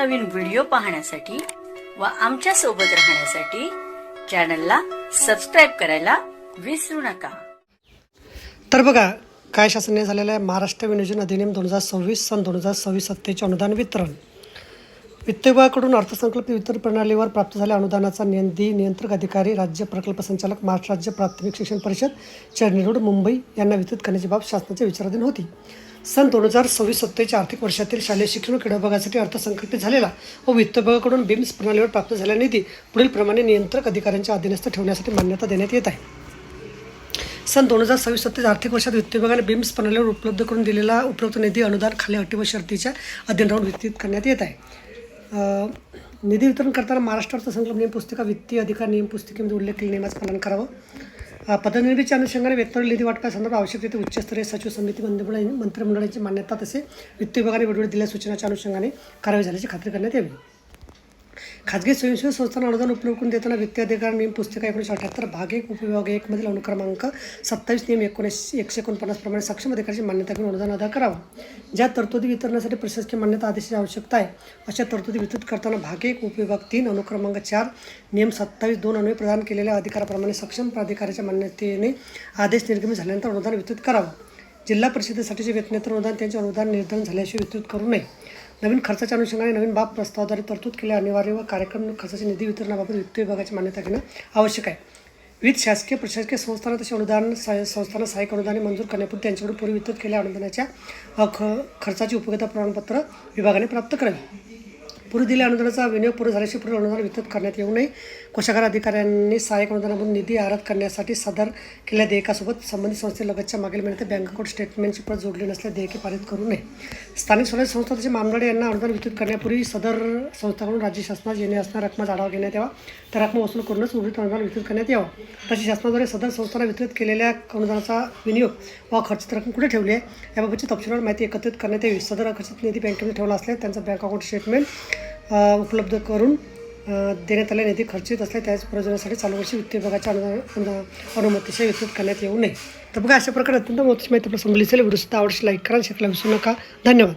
नवनवीन व्हिडिओ पाहण्यासाठी व आमच्या सोबत राहण्यासाठी चॅनलला सबस्क्राईब करायला विसरू नका। तर बघा काय शासनाने झालेलं आहे महाराष्ट्र विनियोजन अधिनियम 2026 सन 2026 सत्तेचे अनुदान वितरण। वित्त विभागाकडून अर्थसंकल्प वितरण प्रणालीवर प्राप्त झालेल्या अनुदानाचा नियंत्रक अधिकारी राज्य प्रकल्प संचालक महाराष्ट्र राज्य प्राथमिक शिक्षण परिषद चर्नी रोड मुंबई यांना वितरित करण्याची बाब शासनाच्या विचाराधीन होती। सन 2026-27 आर्थिक वर्षातील शालेय शिक्षण व क्रीडा विभागासाठी अर्थसंकल्पित झालेला व वित्त विभागाकडून बीम्स प्रणालीवर प्राप्त झालेला निधी पुढील प्रमाणे नियंत्रक अधिकाऱ्यांच्या अधीनस्थ ठेवण्यासाठी मान्यता देण्यात येत आहे। सन 2026-27 आर्थिक वर्षात वित्त विभागाने बीम्स प्रणालीवर उपलब्ध करून दिलेला उपरोक्त निधी अनुदान खाली अटी व शर्तीच्या अधीन राहून वितरित करण्यात येत आहे। निधी वितरण करताना महाराष्ट्र अर्थसंकल्प नियम पुस्तिका वित्तीय अधिकार नियम पुस्तिकेमध्ये उल्लेख केलेल्या नियमाचं पालन करावं। पदनिर्मितीच्या अनुषंगाने वेतनावरील निधी वाटपासंदर्भात आवश्यक तेथे उच्चस्तरीय सचिव समिती मंत्रिमंडळाची मान्यता तसे वित्त विभागाने वेळोवेळी दिलेल्या सूचनाच्या अनुषंगाने कारवाई झाल्याची खात्री करण्यात यावी। खाजगी स्वयंसेवी संस्थांना अनुदान उपलब्ध करून देताना वित्तीय अधिकार नियम पुस्तिका 1978 भाग 1 उपविभाग 1 मधील अनुक्रमांक 27 नियम 149 प्रमाणे सक्षम अधिकाऱ्याची मान्यता घेऊन अनुदान अदा करावं। ज्या तरतुदी वितरणासाठी प्रशासकीय मान्यता आदेशाची आवश्यकता आहे अशा तरतुदी वितरित करताना भाग 1 उपविभाग 3 अनुक्रमांक 4 नियम 27(2) अन्वये प्रदान केलेल्या अधिकाराप्रमाणे सक्षम प्राधिकाऱ्याच्या मान्यतेने आदेश निर्गमित झाल्यानंतर अनुदान वितरित करावं। जिल्हा परिषदेसाठीचे वेतनेतर अनुदान त्यांचे अनुदान निर्धारण झाल्याशिवाय वितरित करू नये। नवीन खर्चाच्या अनुषंगाने नवीन बाब प्रस्तावाद्वारे तरतूद केलेल्या अनिवार्य व कार्यक्रम खर्चाचे निधी वितरणाबाबत वित्त विभागाची मान्यता घेणं आवश्यक आहे। विविध शासकीय प्रशासकीय संस्थांना तसे अनुदान संस्थांना सहाय्यक अनुदाने मंजूर करण्यापूर्वी त्यांच्याकडून पूर्वी वितरित केलेल्या अनुदानाच्या खर्चाची उपयोगिता प्रमाणपत्र विभागाने प्राप्त करावे। पूर्वी दिलेल्या अनुदानाचा विनियोग पूर्ण झाल्याशिवाय पुढील अनुदान वितरित करण्यात येऊ नये। कोषागार अधिकाऱ्यांनी सहाय्यक अनुदानामधून निधी आयात करण्यासाठी सादर केलेल्या देयकासोबत संबंधित संस्थेलगतच्या मागील महिन्यात बँक अकाउंट स्टेटमेंटची प्रत जोडली नसल्यास देयके पारित करू नये। स्थानिक स्वराज्य संस्था तसे मामलाडे यांना अनुदान वितरित करण्यापूर्वी सदर संस्थांकडून राज्य शासनास येणे असणाऱ्या रकमाचा आढावा घेण्यात यावा। त्या रकमा वसूल करूनच उर्वरित अनुदान वितरित करण्यात यावं। तसे शासनाद्वारे सदर संस्थांना वितरित केलेल्या अनुदानाचा विनियोग व खर्चित रक्कम कुठे ठेवली आहे याबाबतची तपशीलवार माहिती एकत्रित करण्यात यावी। सदर अखर्चित निधी बँकेमध्ये ठेवला असल्यास त्यांचा बँक अकाउंट स्टेटमेंट उपलब्ध करून देण्यात आलेला निधी खर्चित असल्या त्याच प्रयोजनासाठी चालू वर्षी वित्त विभागाच्या अनुमतीशिवाय वितरित करण्यात येऊ नये। तर बघा अशा प्रकारे अत्यंत महत्त्वाची माहिती आपल्या समजली असेल। व्हिडिओ सुद्धा आवडशी लाईक करा, शेअर करायला विसरू नका। धन्यवाद।